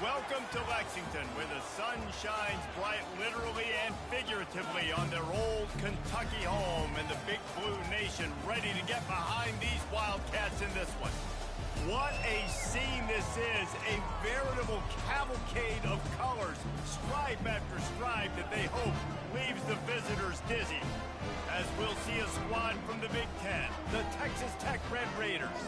Welcome to Lexington, where the sun shines bright literally and figuratively on their old Kentucky home, and the Big Blue Nation ready to get behind these Wildcats in this one. What a scene this is, a veritable cavalcade of colors, stripe after stripe that they hope leaves the visitors dizzy. As we'll see a squad from the Big Ten, the Texas Tech Red Raiders,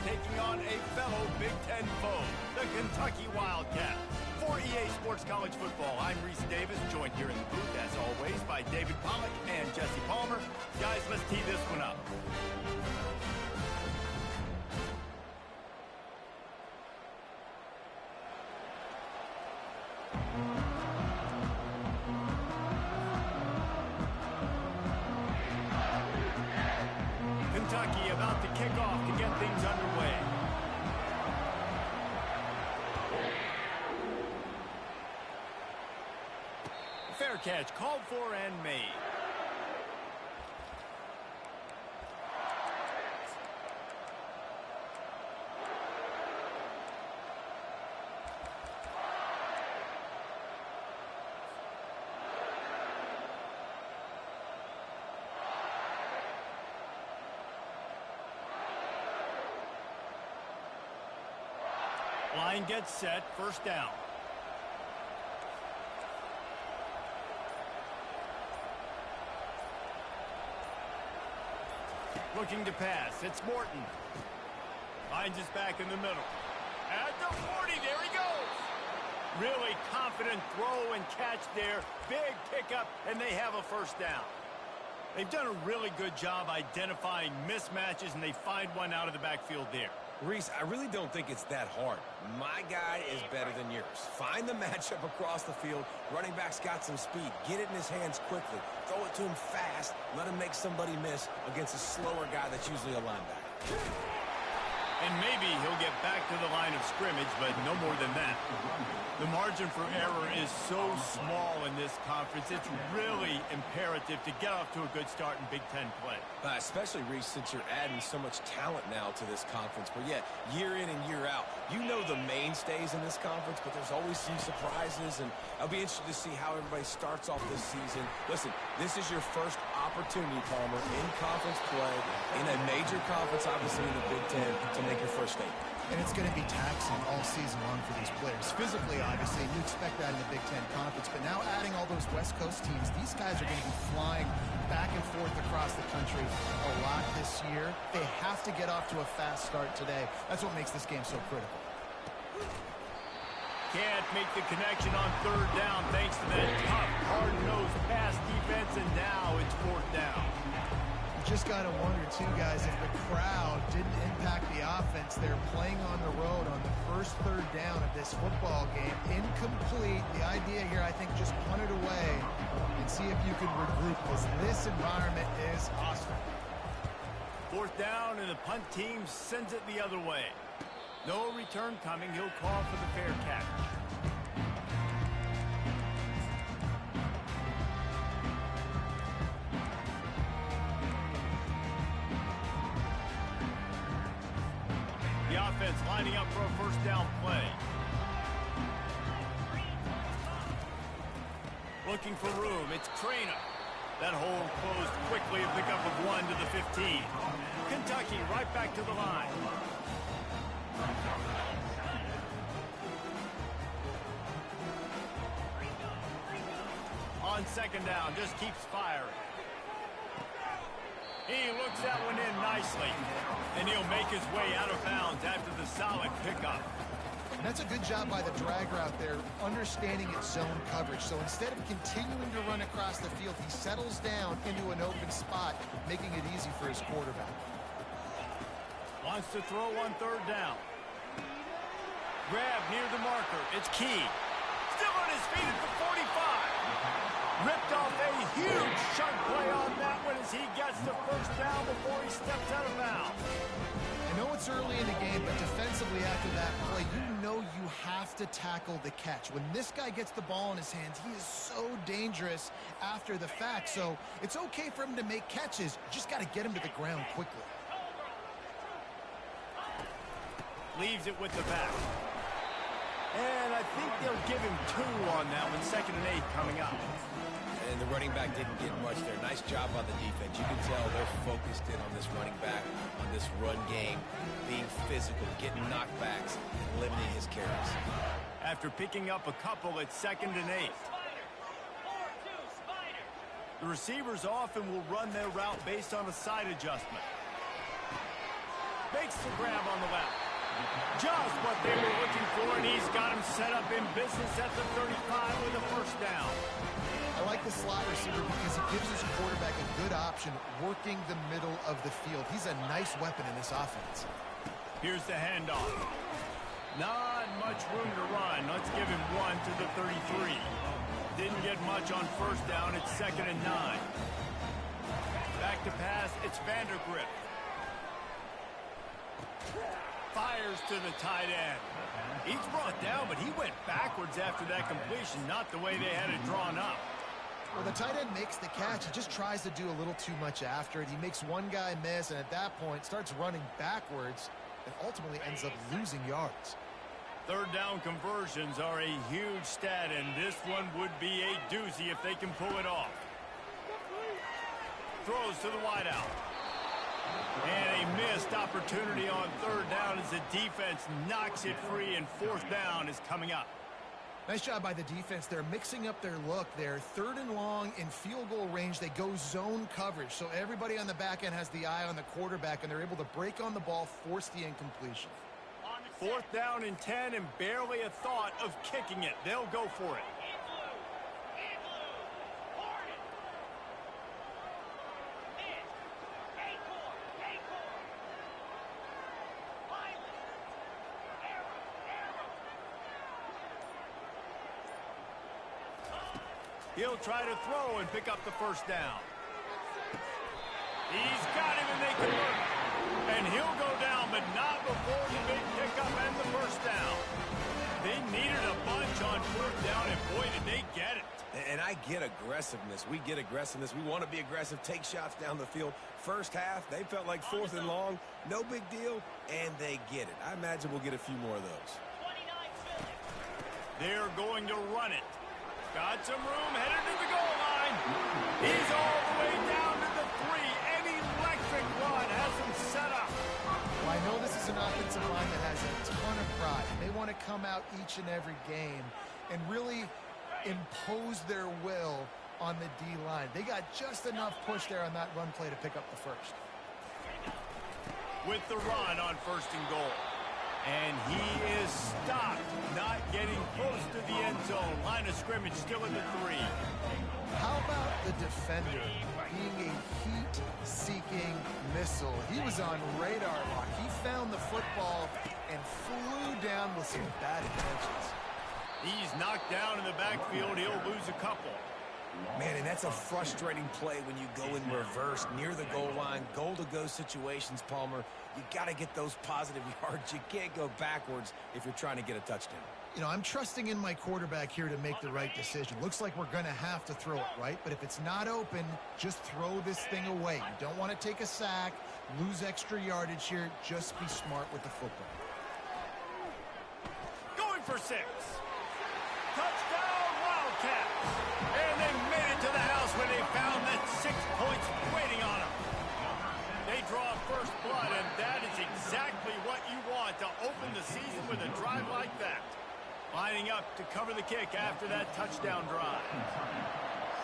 taking on a fellow Big Ten foe, the Kentucky Wildcats. For EA Sports College Football, I'm Reese Davis, joined here in the booth, as always, by David Pollack and Jesse Palmer. Guys, let's tee this one up. Kentucky about to kick off to get things underway. Fair catch called for and made. Line gets set, first down. Looking to pass, it's Morton. Finds his back in the middle. At the 40, there he goes. Really confident throw and catch there. Big pickup, and they have a first down. They've done a really good job identifying mismatches, and they find one out of the backfield there. Reese, I really don't think it's that hard. My guy is better than yours. Find the matchup across the field. Running back's got some speed. Get it in his hands quickly. Throw it to him fast. Let him make somebody miss against a slower guy that's usually a linebacker. And maybe he'll get back to the line of scrimmage, but no more than that. The margin for error is so small in this conference, it's really imperative to get off to a good start in Big Ten play. Especially, Reese, since you're adding so much talent now to this conference. But yet, year in and year out, you know the mainstays in this conference, but there's always some surprises, and I'll be interested to see how everybody starts off this season. Listen, this is your first opportunity, Palmer, in conference play, in a major conference, obviously in the Big Ten, to make your first statement. And it's going to be taxing all season long for these players. Physically, obviously, you expect that in the Big Ten Conference. But now adding all those West Coast teams, these guys are going to be flying back and forth across the country a lot this year. They have to get off to a fast start today. That's what makes this game so critical. Can't make the connection on third down thanks to that tough, hard-nosed pass defense, and now it's fourth down. Just got to wonder, too, guys, if the crowd didn't impact the offense. They're playing on the road on the first third down of this football game. Incomplete. The idea here, I think, just punt it away and see if you can regroup, because this environment is hostile. Fourth down, and the punt team sends it the other way. No return coming. He'll call for the fair catch. The offense lining up for a first down play. Looking for room. It's Crana. That hole closed quickly. A pickup of 1 to the 15. Kentucky right back to the line. On second down, just keeps firing. He looks that one in nicely, and he'll make his way out of bounds after the solid pickup. And that's a good job by the drag route there, understanding its zone coverage. So instead of continuing to run across the field, he settles down into an open spot, making it easy for his quarterback. Wants to throw on third down. Grab near the marker. It's Key. Still on his feet at the 45. Ripped off a huge chunk play on that one as he gets the first down before he steps out of bounds. I know it's early in the game, but defensively after that play, you know you have to tackle the catch. When this guy gets the ball in his hands, he is so dangerous after the fact. So it's okay for him to make catches. You just got to get him to the ground quickly. Leaves it with the back. And I think they'll give him 2 on that one. 2nd and 8 coming up. And the running back didn't get much there. Nice job by the defense. You can tell they're focused in on this running back, on this run game, being physical, getting knockbacks, and limiting his carries. After picking up a couple, it's 2nd and 8. The receivers often will run their route based on a side adjustment. Makes the grab on the left. Just what they were looking for, and he's got him set up in business at the 35 with a 1st down. I like the slot receiver because he gives his quarterback a good option working the middle of the field. He's a nice weapon in this offense. Here's the handoff. Not much room to run. Let's give him 1 to the 33. Didn't get much on 1st down. It's 2nd and 9. Back to pass. It's Vandergrift. Fires to the tight end. He's brought down, but he went backwards after that completion, not the way they had it drawn up. Well, the tight end makes the catch. He just tries to do a little too much after it. He makes one guy miss, and at that point starts running backwards and ultimately ends up losing yards. 3rd down conversions are a huge stat, and this one would be a doozy if they can pull it off. Throws to the wideout. And a missed opportunity on 3rd down as the defense knocks it free, and 4th down is coming up. Nice job by the defense. They're mixing up their look there. 3rd and long in field goal range. They go zone coverage. So everybody on the back end has the eye on the quarterback, and they're able to break on the ball, force the incompletion. 4th down and 10, and barely a thought of kicking it. They'll go for it. He'll try to throw and pick up the 1st down. He's got him, and they convert. And he'll go down, but not before the big pickup and the 1st down. They needed a bunch on 4th down, and boy, did they get it. And I get aggressiveness. We get aggressiveness. We want to be aggressive, take shots down the field. 1st half, they felt like 4th and long. No big deal, and they get it. I imagine we'll get a few more of those. They're going to run it. Got some room, headed to the goal line. He's all the way down to the 3. An electric run has him set up. Well, I know this is an offensive line that has a ton of pride. They want to come out each and every game and really impose their will on the D-line. They got just enough push there on that run play to pick up the 1st. With the run on 1st and goal. And he is stopped, not getting close to the end zone. Line of scrimmage still in the 3. How about the defender being a heat-seeking missile? He was on radar lock. He found the football and flew down with some bad intentions. He's knocked down in the backfield. He'll lose a couple. Man, and that's a frustrating play when you go in reverse near the goal line. Goal-to-go situations, Palmer. You got to get those positive yards. You can't go backwards if you're trying to get a touchdown. You know, I'm trusting in my quarterback here to make the right decision. Looks like we're going to have to throw it, right? But if it's not open, just throw this thing away. You don't want to take a sack, lose extra yardage here. Just be smart with the football. Going for 6. Touchdown, Wildcats. And they made it to the house when they found that 6 points waiting on them. They draw first blood, and that is exactly what you want to open the season with a drive like that. Lining up to cover the kick after that touchdown drive.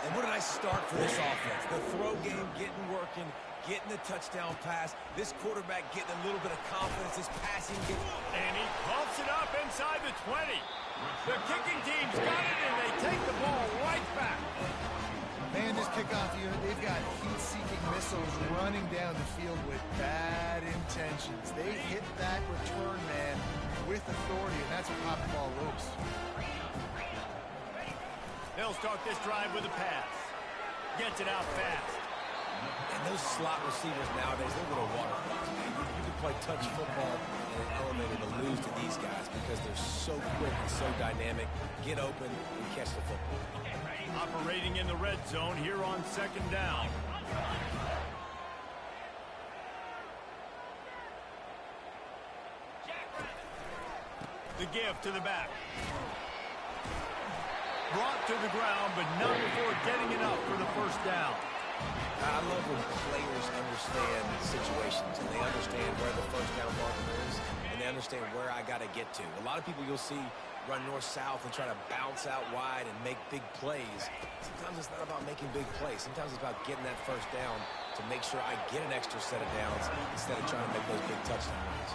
And what a nice start for this offense. The throw game getting working, getting the touchdown pass. This quarterback getting a little bit of confidence. This passing game. And he pumps it up inside the 20. The kicking team's got it, and they take the ball right back. Man, this kickoff unit, they've got heat-seeking missiles running down the field with bad intentions. They hit that return man with authority, and that's what popped the ball loose. They'll start this drive with a pass. Gets it out fast. And those slot receivers nowadays, they're little waterfalls, man. You can play touch football in an elevator to lose to these guys because they're so quick and so dynamic. Get open and catch the football. Operating in the red zone here on 2nd down. The give to the back. Brought to the ground, but not before getting enough for the first down. I love when players understand situations and they understand where the first down marker is and they understand where I got to get to. A lot of people you'll see run north-south and try to bounce out wide and make big plays. Sometimes it's not about making big plays. Sometimes it's about getting that first down to make sure I get an extra set of downs instead of trying to make those big touchdown runs.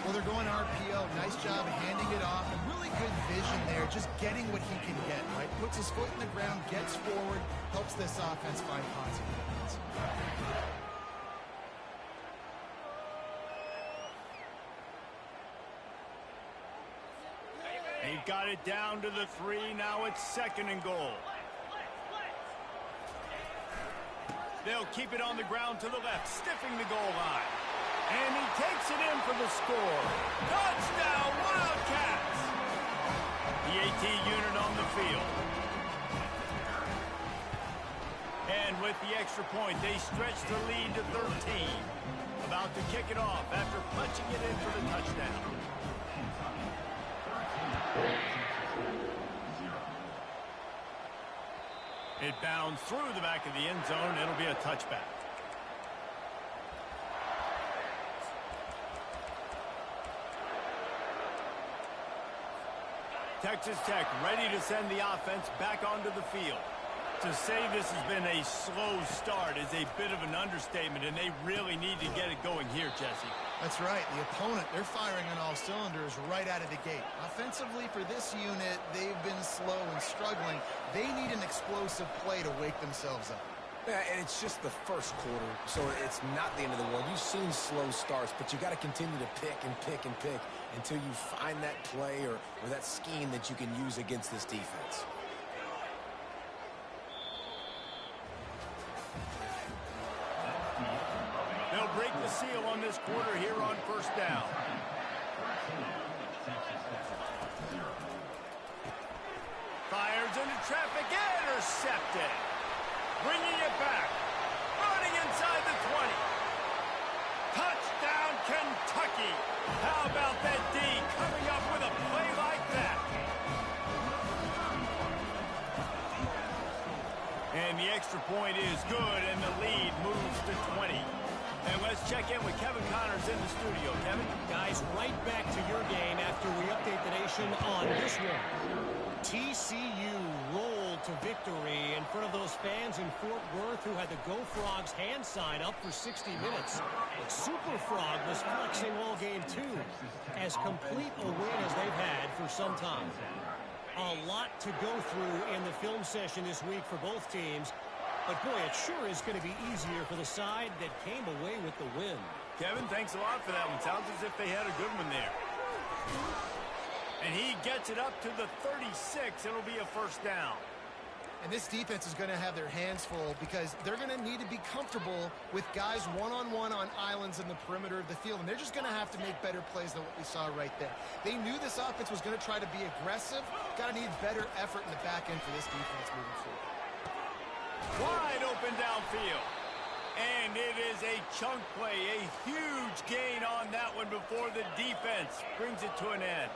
Well, they're going RPO. Nice job handing it off. And really good vision there, just getting what he can get, right? Puts his foot in the ground, gets forward, helps this offense find positive points. He got it down to the 3. Now it's 2nd and goal. They'll keep it on the ground to the left, stiffing the goal line. And he takes it in for the score. Touchdown, Wildcats! The AT unit on the field. And with the extra point, they stretch the lead to 13. About to kick it off after punching it in for the touchdown. It bounds through the back of the end zone. It'll be a touchback. Texas Tech ready to send the offense back onto the field. To say this has been a slow start is a bit of an understatement, and they really need to get it going here, Jesse. That's right. The opponent, they're firing on all cylinders right out of the gate. Offensively, for this unit, they've been slow and struggling. They need an explosive play to wake themselves up. Yeah, and it's just the first quarter, so it's not the end of the world. You've seen slow starts, but you got to continue to pick and pick and pick until you find that play or that scheme that you can use against this defense. They'll break the seal on this quarter here on first down. Fires into traffic, intercepted. Bringing it back. Running inside the 20. Touchdown, Kentucky. How about that D coming up with a play like that? And the extra point is good, and the lead moves to 20. And let's check in with Kevin Connors in the studio. Kevin? Guys, right back to your game after we update the nation on this one. TCU rolled to victory in front of those fans in Fort Worth who had the Go Frogs hand sign up for 60 minutes. But Super Frog was flexing all game too, as complete a win as they've had for some time. A lot to go through in the film session this week for both teams. But, boy, it sure is going to be easier for the side that came away with the win. Kevin, thanks a lot for that one. Sounds as if they had a good one there. And he gets it up to the 36. It'll be a first down. And this defense is going to have their hands full because they're going to need to be comfortable with guys one-on-one on islands in the perimeter of the field. And they're just going to have to make better plays than what we saw right there. They knew this offense was going to try to be aggressive. Got to need better effort in the back end for this defense moving forward. Wide open downfield. And it is a chunk play, a huge gain on that one before the defense brings it to an end.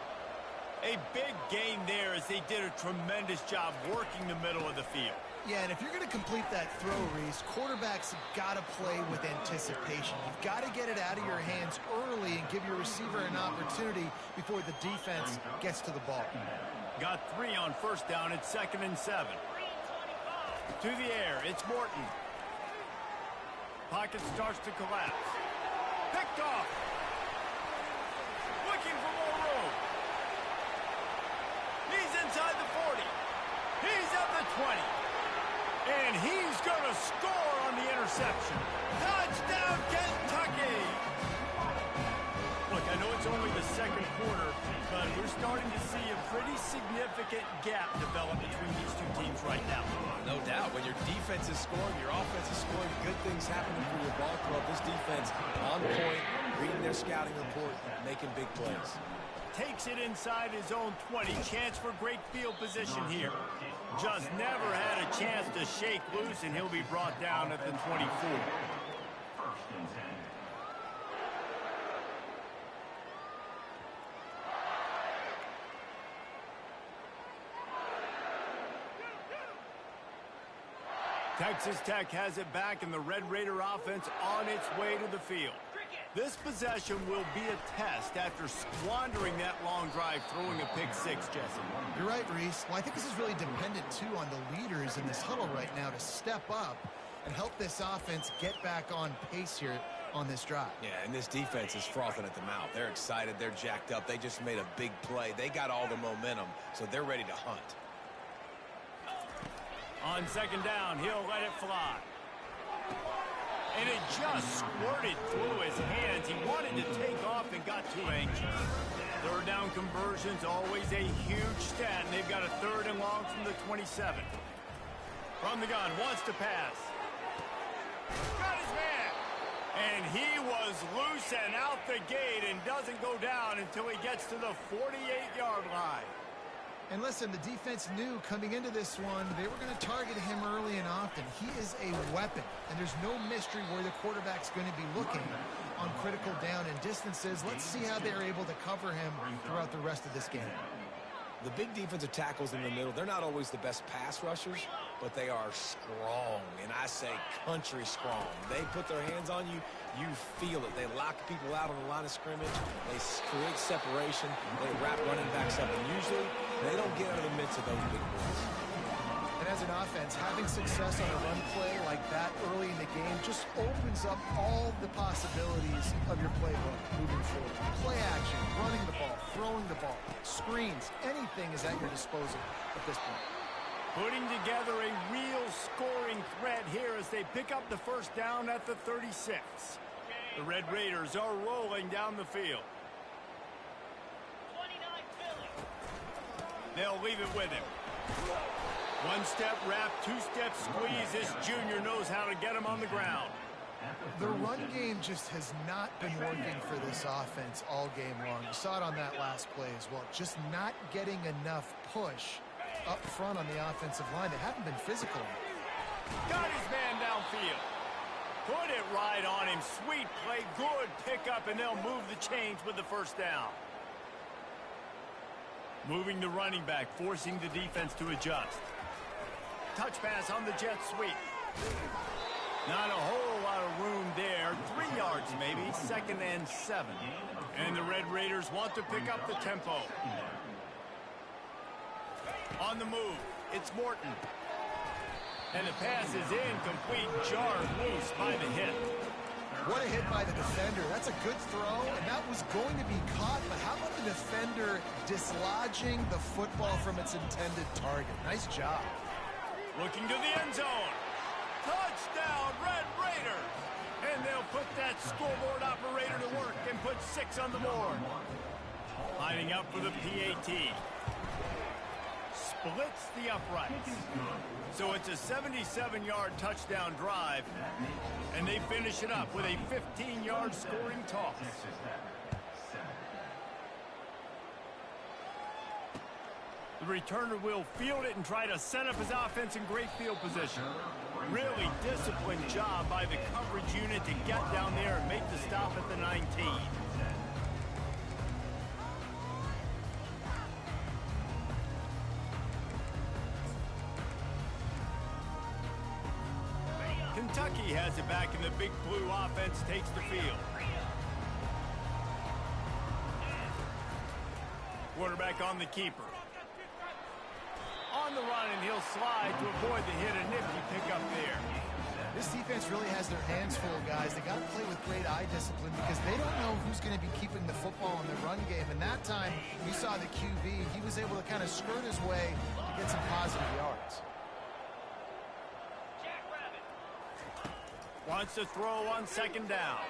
A big gain there as they did a tremendous job working the middle of the field. Yeah, and if you're going to complete that throw, Reese, quarterbacks have got to play with anticipation. You've got to get it out of your hands early and give your receiver an opportunity before the defense gets to the ball. Got 3 on first down. It's 2nd and 7. To the air, it's Morton. Pocket starts to collapse. Picked off. Looking for more room. He's inside the 40. He's at the 20. And he's going to score on the interception. Touchdown, Kentucky! Look, I know it's only the second quarter, but we're starting to see a pretty significant gap develop between these two teams right now. No doubt. When your defense is scoring, your offense is scoring, good things happening for your ball club. This defense on point, reading their scouting report, making big plays. Takes it inside his own 20. Chance for great field position here. Just never had a chance to shake loose, and he'll be brought down at the 24. Texas Tech has it back, and the Red Raider offense on its way to the field. This possession will be a test after squandering that long drive, throwing a pick six, Jesse. You're right, Reese. Well, I think this is really dependent, too, on the leaders in this huddle right now to step up and help this offense get back on pace here on this drive. Yeah, and this defense is frothing at the mouth. They're excited. They're jacked up. They just made a big play. They got all the momentum, so they're ready to hunt. On second down, he'll let it fly. And it just squirted through his hands. He wanted to take off and got too anxious. Third down conversion's always a huge stat, and they've got a 3rd and long from the 27. From the gun, wants to pass. Got his man. And he was loose and out the gate and doesn't go down until he gets to the 48-yard line. And listen, the defense knew coming into this one, they were going to target him early and often. He is a weapon, and there's no mystery where the quarterback's going to be looking on critical down and distances. Let's see how they're able to cover him throughout the rest of this game. The big defensive tackles in the middle, they're not always the best pass rushers, but they are strong, and I say country strong. They put their hands on you, you feel it. They lock people out on the line of scrimmage. They create separation. They wrap running backs up, and usually they don't get out of the midst of those big boys. And as an offense, having success on a run play like that early in the game just opens up all the possibilities of your playbook moving forward. Play action, running the ball, throwing the ball, screens, anything is at your disposal at this point. Putting together a real scoring threat here as they pick up the first down at the 36. The Red Raiders are rolling down the field. They'll leave it with him. One step wrap, 2-step squeeze. This junior knows how to get him on the ground. The run game just has not been working for this offense all game long. You saw it on that last play as well. Just not getting enough push up front on the offensive line. They haven't been physical. Got his man downfield. Put it right on him. Sweet play, good pickup, and they'll move the chains with the first down. Moving the running back, forcing the defense to adjust. Touch pass on the jet sweep. Not a whole lot of room there. 3 yards maybe, 2nd and 7. And the Red Raiders want to pick up the tempo. On the move, it's Morton. And the pass is incomplete, jarred loose by the hit. What a hit by the defender. That's a good throw, and that was going to be caught, but how about the defender dislodging the football from its intended target? Nice job. Looking to the end zone. Touchdown, Red Raiders! And they'll put that scoreboard operator to work and put 6 on the board. Lining up for the PAT. Splits the uprights. So it's a 77-yard touchdown drive, and they finish it up with a 15-yard scoring toss. The returner will field it and try to set up his offense in great field position. Really disciplined job by the coverage unit to get down there and make the stop at the 19. Kentucky has it back, and the Big Blue offense takes the field. Quarterback on the keeper. On the run, and he'll slide to avoid the hit. A nifty pickup there. This defense really has their hands full, guys. They got to play with great eye discipline because they don't know who's going to be keeping the football in the run game. And that time, we saw the QB. He was able to kind of skirt his way to get some positive yards. Wants to throw on second down.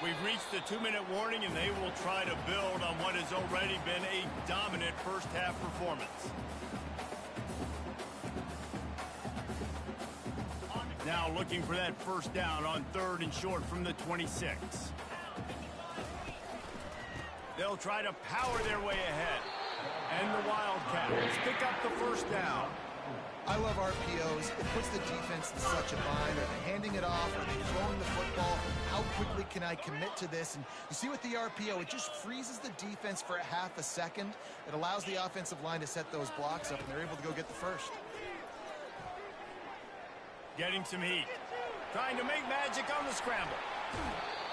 We've reached the 2-minute warning, and they will try to build on what has already been a dominant first-half performance. Now looking for that first down on 3rd and short from the 26. They'll try to power their way ahead. And the Wildcats pick up the first down. I love RPOs. It puts the defense in such a bind. Are they handing it off? Are they throwing the football? How quickly can I commit to this? And you see with the RPO, it just freezes the defense for a half a second. It allows the offensive line to set those blocks up, and they're able to go get the first. Getting some heat. Trying to make magic on the scramble.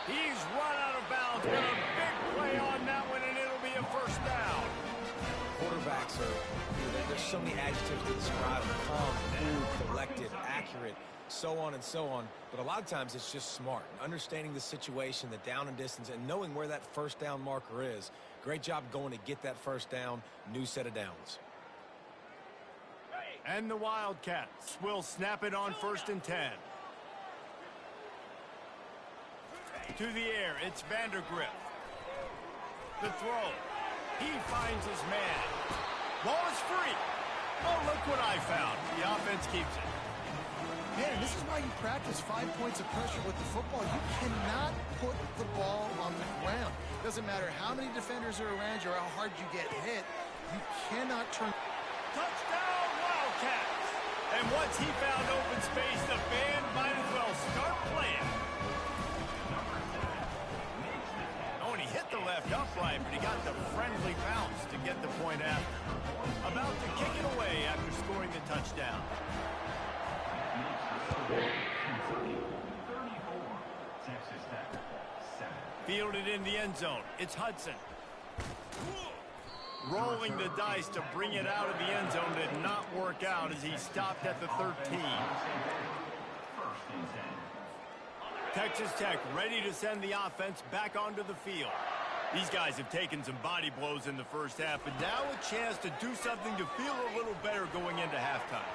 He's run out of bounds, but a big play on that one, and it'll be a first down. Quarterbacks there's so many adjectives to describe them. Calm, cool, collected, accurate, so on and so on. But a lot of times it's just smart. Understanding the situation, the down and distance, and knowing where that first down marker is. Great job going to get that first down. New set of downs. And the Wildcats will snap it on 1st and 10. To the air, it's Vandergrift. The throw. He finds his man. Ball is free. Oh, look what I found. The offense keeps it. Man, this is why you practice 5 points of pressure with the football. You cannot put the ball on the ground. Doesn't matter how many defenders are around you or how hard you get hit. You cannot turn. Touchdown, Wildcats! And once he found open space, the band might as well start playing. Oh, and he hit the left upright, but he got the friendly bounce to get the point after. About to kick it away after scoring the touchdown. Fielded in the end zone. It's Hudson. Rolling the dice to bring it out of the end zone did not work out as he stopped at the 13. Texas Tech ready to send the offense back onto the field. These guys have taken some body blows in the first half, but now a chance to do something to feel a little better going into halftime.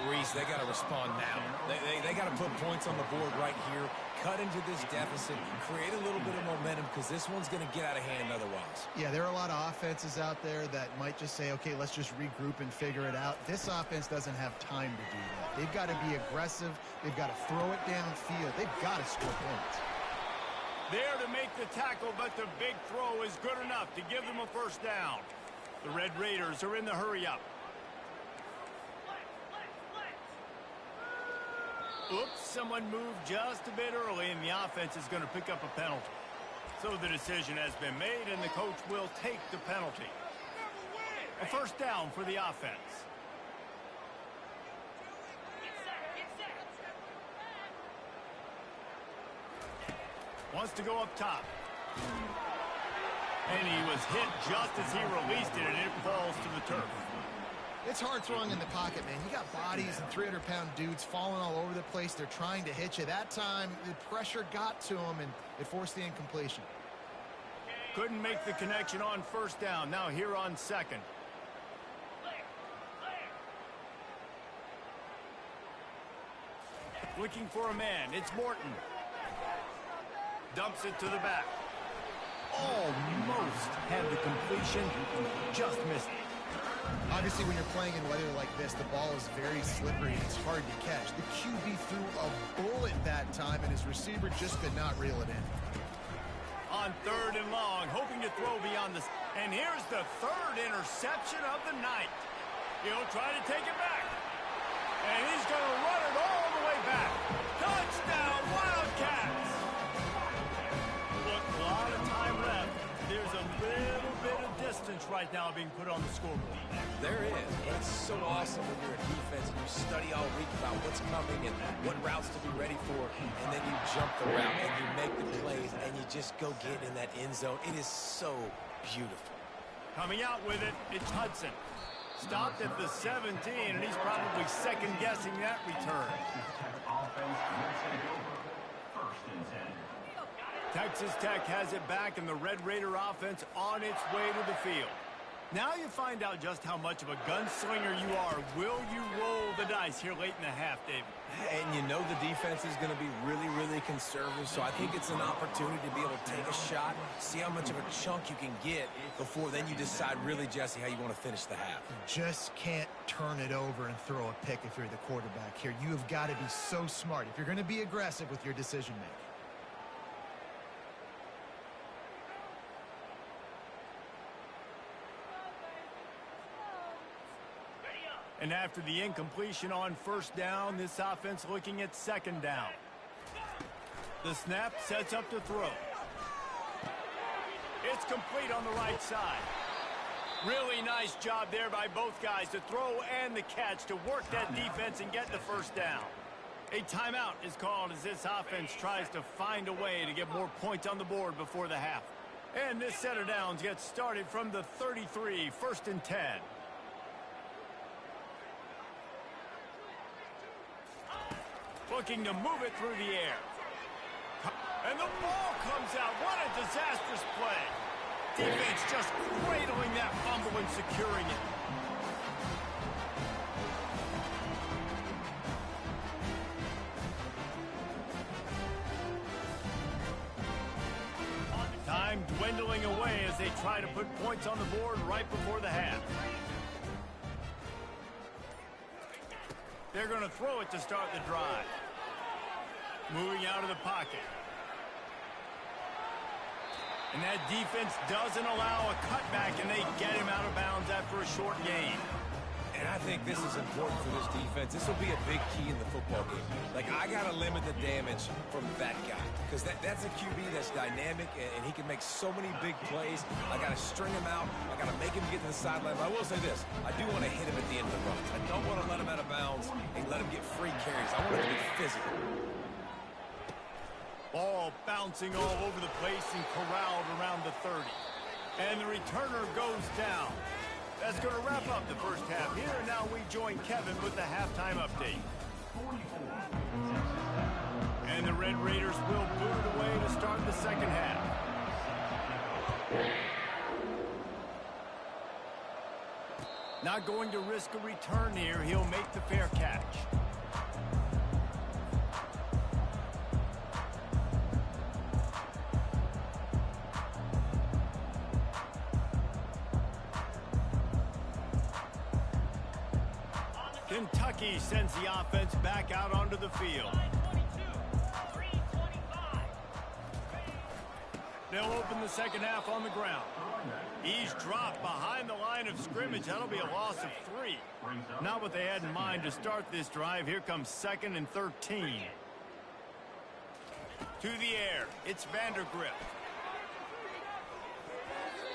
Reese, they got to respond now. They got to put points on the board right here, cut into this deficit, create a little bit of momentum because this one's going to get out of hand otherwise. Yeah, there are a lot of offenses out there that might just say, okay, let's just regroup and figure it out. This offense doesn't have time to do that. They've got to be aggressive. They've got to throw it downfield. They've got to score points. There to make the tackle, but the big throw is good enough to give them a first down. The Red Raiders are in the hurry-up. Oops, someone moved just a bit early, and the offense is going to pick up a penalty. So the decision has been made, and the coach will take the penalty. A first down for the offense. Wants to go up top. And he was hit just as he released it, and it falls to the turf. It's hard throwing in the pocket, man. You got bodies and 300-pound dudes falling all over the place. They're trying to hit you. That time, the pressure got to him, and it forced the incompletion. Couldn't make the connection on first down. Now here on second. Looking for a man. It's Morton. Dumps it to the back. Almost had the completion. Just missed it. Obviously, when you're playing in weather like this, the ball is very slippery and it's hard to catch. The QB threw a bullet that time, and his receiver just could not reel it in. On 3rd and long, hoping to throw beyond the... And here's the 3rd interception of the night. He'll try to take it back. And he's going to run it all the way back. Touchdown, Wildcats! Look, a lot of time left. There's a little bit of distance right now being put on the scoreboard. There is. And it's so awesome when you're a defense and you study all week about what's coming and what routes to be ready for, and then you jump the route and you make the plays and you just go get in that end zone. It is so beautiful. Coming out with it, it's Hudson. Stopped at the 17, and he's probably second-guessing that return. Texas Tech has it back, and the Red Raider offense on its way to the field. Now you find out just how much of a gunslinger you are. Will you roll the dice here late in the half, David? And you know the defense is going to be really, really conservative, so I think it's an opportunity to be able to take a shot, see how much of a chunk you can get before then you decide really, Jesse, how you want to finish the half. You just can't turn it over and throw a pick if you're the quarterback here. You have got to be so smart if you're going to be aggressive with your decision-making. And after the incompletion on first down, this offense looking at second down. The snap sets up to throw. It's complete on the right side. Really nice job there by both guys, the throw and the catch, to work that defense and get the first down. A timeout is called as this offense tries to find a way to get more points on the board before the half. And this set of downs gets started from the 33, 1st and 10. Looking to move it through the air. And the ball comes out. What a disastrous play. Defense just cradling that fumble and securing it. Time dwindling away as they try to put points on the board right before the half. They're going to throw it to start the drive. Moving out of the pocket. And that defense doesn't allow a cutback, and they get him out of bounds after a short gain. And I think this is important for this defense. This will be a big key in the football game. Like, I got to limit the damage from that guy. Because that's a QB that's dynamic, and he can make so many big plays. I got to string him out. I got to make him get to the sideline. But I will say this. I do want to hit him at the end of the runs. I don't want to let him out of bounds and let him get free carries. I want him to be physical. Ball bouncing all over the place and corralled around the 30. And the returner goes down. That's going to wrap up the first half here. And now we join Kevin with the halftime update. And the Red Raiders will boot it away to start the second half. Not going to risk a return here. He'll make the fair catch. Kentucky sends the offense back out onto the field. They'll open the second half on the ground. He's dropped behind the line of scrimmage. That'll be a loss of 3. Not what they had in mind to start this drive. Here comes 2nd and 13. To the air. It's Vandergrift.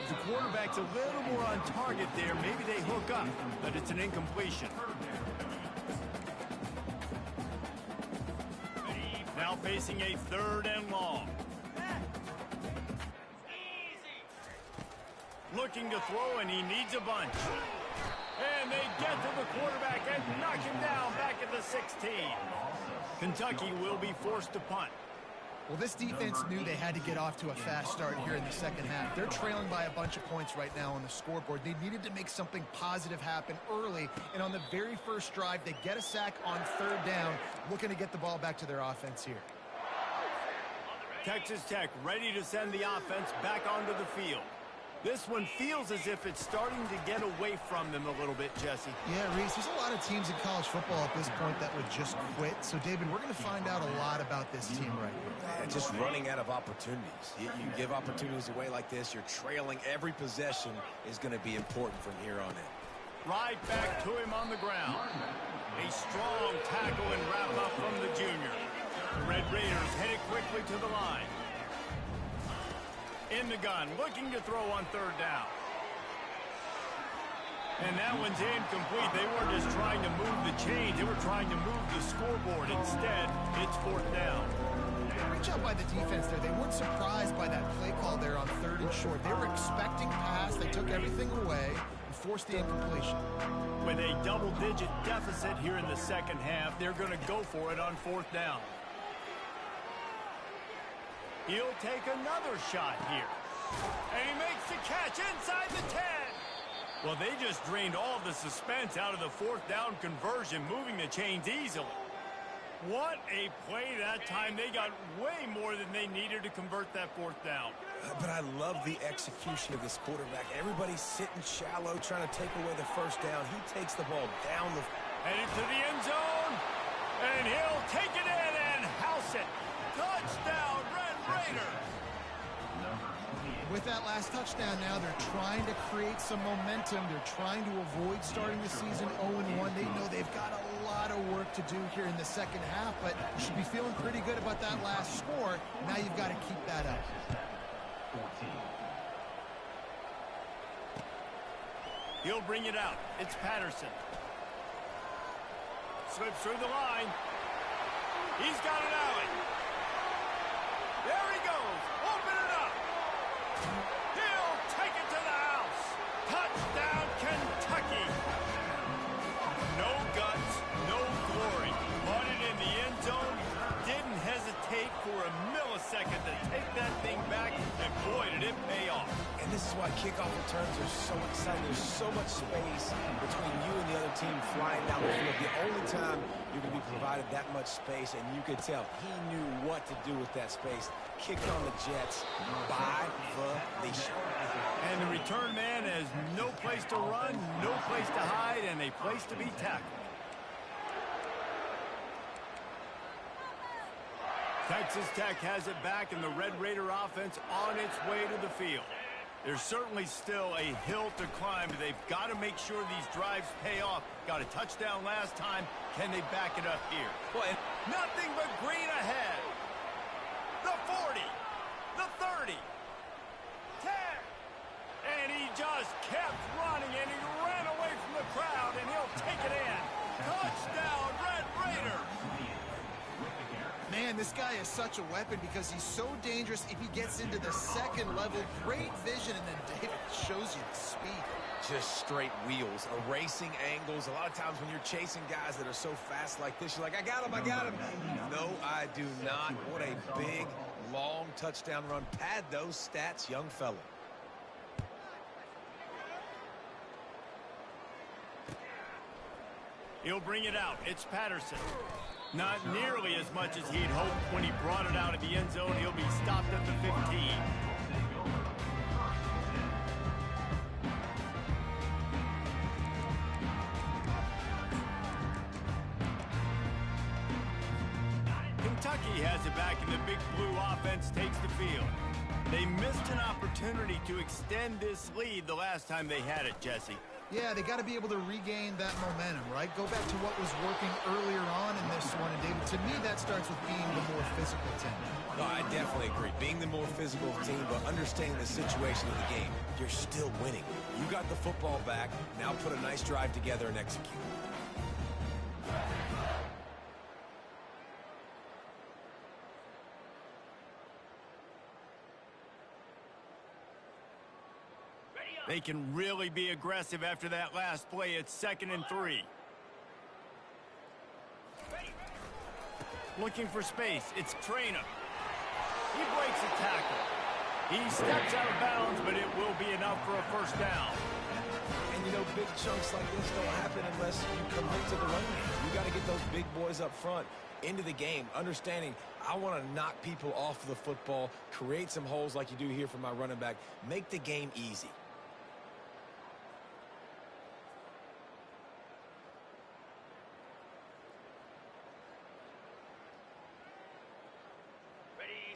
The quarterback's a little more on target there. Maybe they hook up, but it's an incompletion. Now facing a 3rd and long. Looking to throw, and he needs a bunch. And they get to the quarterback and knock him down back at the 16. Kentucky will be forced to punt. Well, this defense knew they had to get off to a fast start here in the second half. They're trailing by a bunch of points right now on the scoreboard. They needed to make something positive happen early, and on the very first drive, they get a sack on 3rd down, looking to get the ball back to their offense here. Texas Tech ready to send the offense back onto the field. This one feels as if it's starting to get away from them a little bit, Jesse. Yeah, Reese, there's a lot of teams in college football at this point that would just quit. So, David, we're going to find out a lot about this team right now. Yeah, just running out of opportunities. You give opportunities away like this, you're trailing. Every possession is going to be important from here on in. Right back to him on the ground. A strong tackle and wrap up from the junior. The Red Raiders headed quickly to the line. In the gun, looking to throw on 3rd down. And that one's incomplete. They weren't just trying to move the chains. They were trying to move the scoreboard. Instead, it's 4th down. Great job by the defense there. They weren't surprised by that play call there on 3rd and short. They were expecting pass. They took everything away and forced the incompletion. With a double-digit deficit here in the second half, they're going to go for it on 4th down. He'll take another shot here. And he makes the catch inside the 10. Well, they just drained all of the suspense out of the 4th down conversion, moving the chains easily. What a play that time. They got way more than they needed to convert that 4th down. But I love the execution of this quarterback. Everybody's sitting shallow, trying to take away the 1st down. He takes the ball down the... Headed to the end zone. And he'll take it in and house it. Touchdown, Red Raiders. With that last touchdown now, they're trying to create some momentum. They're trying to avoid starting the season 0-1. They know they've got a lot of work to do here in the second half, but you should be feeling pretty good about that last score. Now you've got to keep that up. He'll bring it out. It's Patterson. Slips through the line. He's got an alley. There he goes. Open it up. He'll take it to the house. Touchdown, Kentucky. No guts, no glory. Bought it in the end zone. Didn't hesitate for a millisecond to take that thing back. And boy, did it pay off. And this is why kickoff returns are so exciting. There's so much space between you and the other team flying down the field. The only time you're going to be provided that much space, and you could tell he knew what to do with that space. Kicked on the Jets by the leash. And the return man has no place to run, no place to hide, and a place to be tackled. Texas Tech has it back, and the Red Raider offense on its way to the field. There's certainly still a hill to climb, but they've got to make sure these drives pay off. Got a touchdown last time. Can they back it up here? Well, nothing but green ahead. The 40, the 30, 10. And he just kept running, and he ran away from the crowd, and he'll take it in. Touchdown, Red Raider. Man, this guy is such a weapon because he's so dangerous if he gets into the second level. Great vision, and then David shows you the speed. Just straight wheels, erasing angles. A lot of times when you're chasing guys that are so fast like this, you're like, I got him, I got him. No, I do not. What a big, long touchdown run. Pad those stats, young fella. He'll bring it out. It's Patterson. Not nearly as much as he'd hoped when he brought it out of the end zone. He'll be stopped at the 15. Kentucky has it back, and the Big Blue offense takes the field. They missed an opportunity to extend this lead the last time they had it, Jesse. Yeah, they got to be able to regain that momentum, right? Go back to what was working earlier on in this one. And, David, to me, that starts with being the more physical team. No, I definitely agree. Being the more physical team, but understanding the situation of the game. You're still winning. You got the football back. Now put a nice drive together and execute. They can really be aggressive after that last play. It's 2nd and 3. Looking for space. It's Traynor. He breaks a tackle. He steps out of bounds, but it will be enough for a first down. And, you know, big chunks like this don't happen unless you commit to the run game. You got to get those big boys up front into the game, understanding I want to knock people off the football, create some holes like you do here for my running back, make the game easy.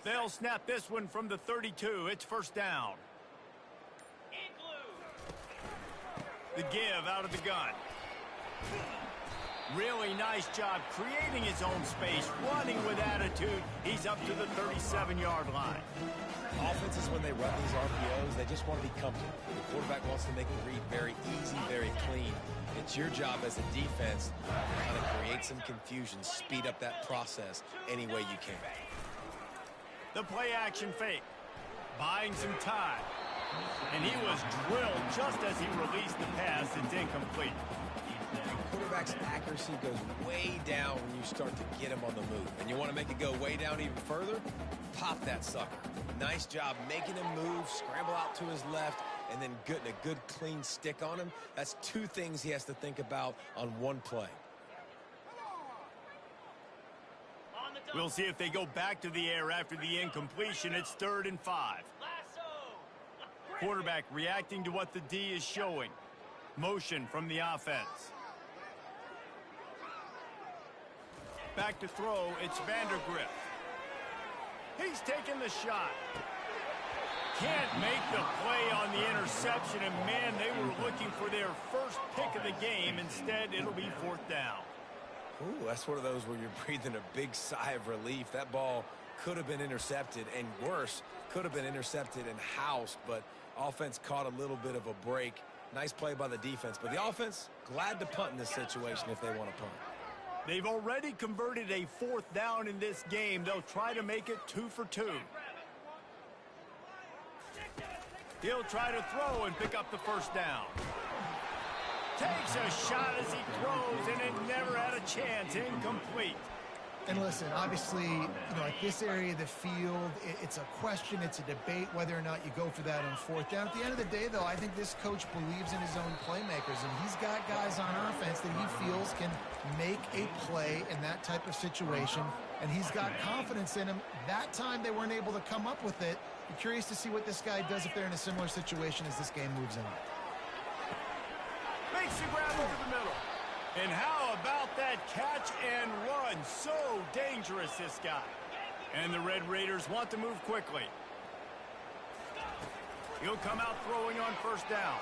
They'll snap this one from the 32. It's first down. The give out of the gun. Really nice job creating his own space, running with attitude. He's up to the 37-yard line. Offenses, when they run these RPOs, they just want to be comfortable. The quarterback wants to make the read very easy, very clean. It's your job as a defense to kind of create some confusion, speed up that process any way you can. The play-action fake, buying some time. And he was drilled just as he released the pass. It's incomplete. Quarterback's accuracy goes way down when you start to get him on the move. And you want to make it go way down even further? Pop that sucker. Nice job making him move, scramble out to his left, and then getting a good clean stick on him. That's two things he has to think about on one play. We'll see if they go back to the air after the incompletion. It's 3rd and 5. Quarterback reacting to what the D is showing. Motion from the offense. Back to throw, it's Vandergrift. He's taking the shot. Can't make the play on the interception, and man, they were looking for their first pick of the game. Instead, it'll be 4th down. Ooh, that's one of those where you're breathing a big sigh of relief. That ball could have been intercepted, and worse, could have been intercepted and housed, but offense caught a little bit of a break. Nice play by the defense, but the offense, glad to punt in this situation if they want to punt. They've already converted a 4th down in this game. They'll try to make it 2 for 2. He'll try to throw and pick up the 1st down. Takes a shot as he throws, and it never had a chance. Incomplete. And listen, obviously, at this area of the field, it's a question, it's a debate whether or not you go for that on 4th down. At the end of the day, though, I think this coach believes in his own playmakers, and he's got guys on offense that he feels can make a play in that type of situation, and he's got confidence in him. That time they weren't able to come up with it. I'm curious to see what this guy does if they're in a similar situation as this game moves on. Makes the grab over the middle. And how about that catch and run? So dangerous, this guy. And the Red Raiders want to move quickly. He'll come out throwing on 1st down.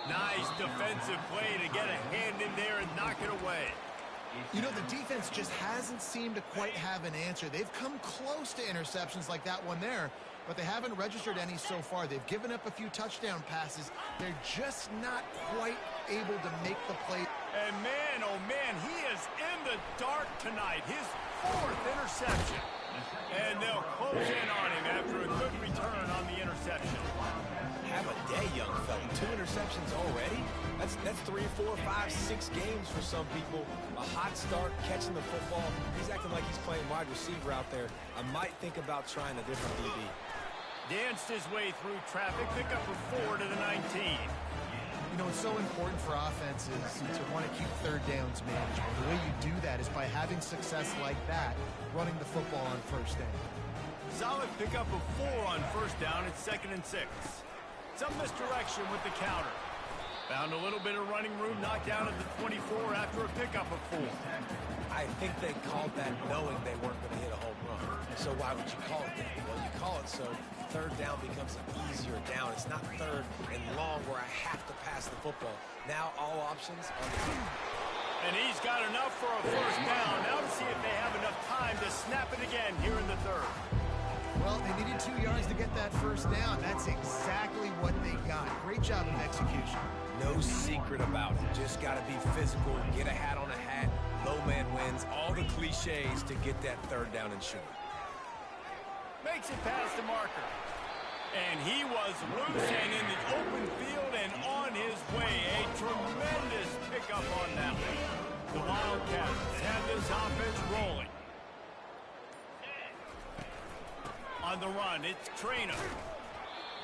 Nice defensive play to get a hand in there and knock it away. The defense just hasn't seemed to quite have an answer. They've come close to interceptions like that one there, but they haven't registered any so far. They've given up a few touchdown passes. They're just not quite able to make the play. And man, oh man, he is in the dark tonight. His 4th interception. And they'll close in on him after a good return on the interception. Have a day, young fella. 2 interceptions already? That's 3, 4, 5, 6 games for some people. A hot start, catching the football. He's acting like he's playing wide receiver out there. I might think about trying a different DB. Danced his way through traffic, pick up a 4 to the 19. It's so important for offenses to want to keep 3rd downs manageable. The way you do that is by having success like that, running the football on 1st down. Solid pick up of 4 on 1st down. It's 2nd and 6. Some misdirection with the counter. Found a little bit of running room, knocked down at the 24 after a pickup of 4. I think they called that knowing they weren't going to hit a home run. So why would you call it that? Well, you call it so 3rd down becomes an easier down. It's not 3rd and long where I have to pass the football. Now all options on the field. And he's got enough for a 1st down. Now to see if they have enough time to snap it again here in the 3rd. Well, they needed 2 yards to get that 1st down. That's exactly what they got. Great job of execution. No secret about it. Just got to be physical, get a hat on a hat, low man wins, all the cliches to get that 3rd down and short. Makes it past the marker. And he was loose and in the open field and on his way. A tremendous pickup on that one. The Wildcats have this offense rolling. On the run, it's Trainer.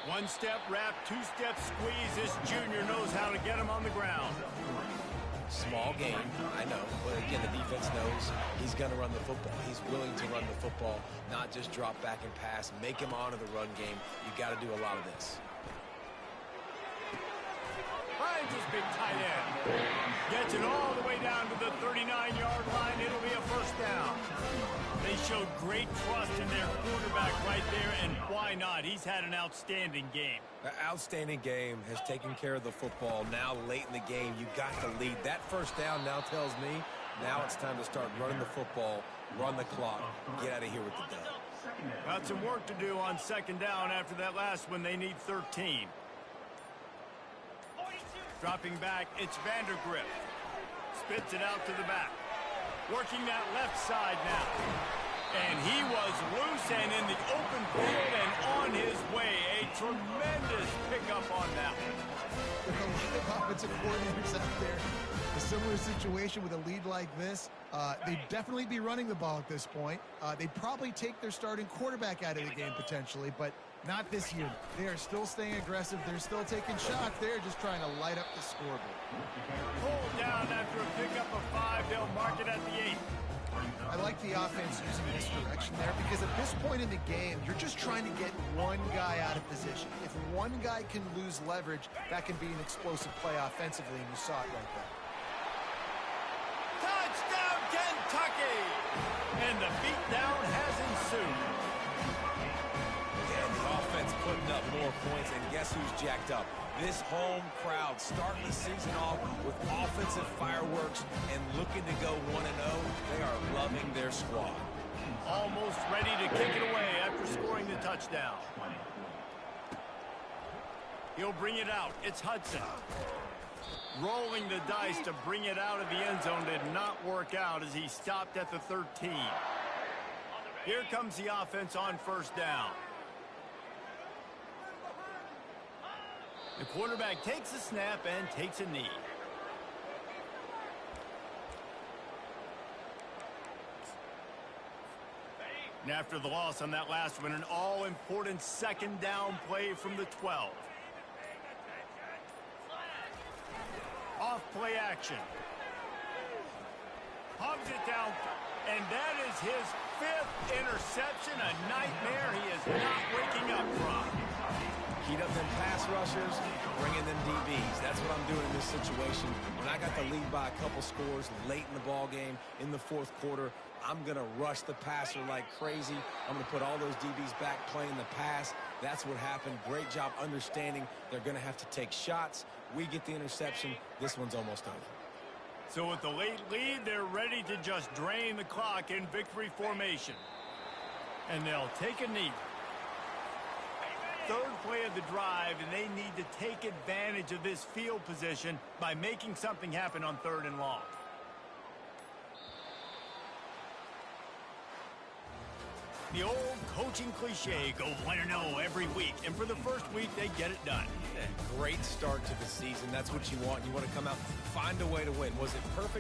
1-step wrap, 2-step squeeze. This junior knows how to get him on the ground. Small game, I know. But again, the defense knows he's going to run the football. He's willing to run the football, not just drop back and pass. Make him honor the run game. You got to do a lot of this. Finds his big tight end. Gets it all the way down to the 39-yard line. It'll be a 1st down. They showed great trust in their quarterback right there, and why not? He's had an outstanding game. An outstanding game, has taken care of the football. Now late in the game, you got the lead. That 1st down now tells me now it's time to start running the football, run the clock, get out of here with the dub. Got some work to do on 2nd down after that last one. They need 13. Dropping back, it's Vandergrift. Spits it out to the back. Working that left side now. And he was loose and in the open field and on his way. A tremendous pickup on that one. With a lot of offensive coordinators out there, a similar situation with a lead like this, they'd definitely be running the ball at this point. They'd probably take their starting quarterback out of the game potentially, but not this unit. They are still staying aggressive. They're still taking shots. They're just trying to light up the scoreboard. Pulled down after a pickup of 5. They'll mark it at the 8. I like the offense using misdirection there because at this point in the game, you're just trying to get one guy out of position. If one guy can lose leverage, that can be an explosive play offensively, and you saw it right there. Touchdown, Kentucky! And the beatdown has ensued. And the offense putting up more points, and guess who's jacked up? This home crowd starting the season off with offensive fireworks and looking to go 1-0. They are loving their squad. Almost ready to kick it away after scoring the touchdown. He'll bring it out. It's Hudson. Rolling the dice to bring it out of the end zone did not work out as he stopped at the 13. Here comes the offense on first down. The quarterback takes a snap and takes a knee. And after the loss on that last one, an all-important second down play from the 12. Off play action. Hubs it down, and that is his 5th interception, a nightmare he is not waking up from. Heat up them pass rushers, bring in them DBs. That's what I'm doing in this situation. When I got the lead by a couple scores late in the ball game in the 4th quarter, I'm going to rush the passer like crazy. I'm going to put all those DBs back playing the pass. That's what happened. Great job understanding they're going to have to take shots. We get the interception. This one's almost over. So with the late lead, they're ready to just drain the clock in victory formation. And they'll take a knee. 3rd play of the drive, and they need to take advantage of this field position by making something happen on 3rd and long. The old coaching cliche, go 1-0 every week, and for the first week, they get it done. Great start to the season. That's what you want. You want to come out, find a way to win. Was it perfect?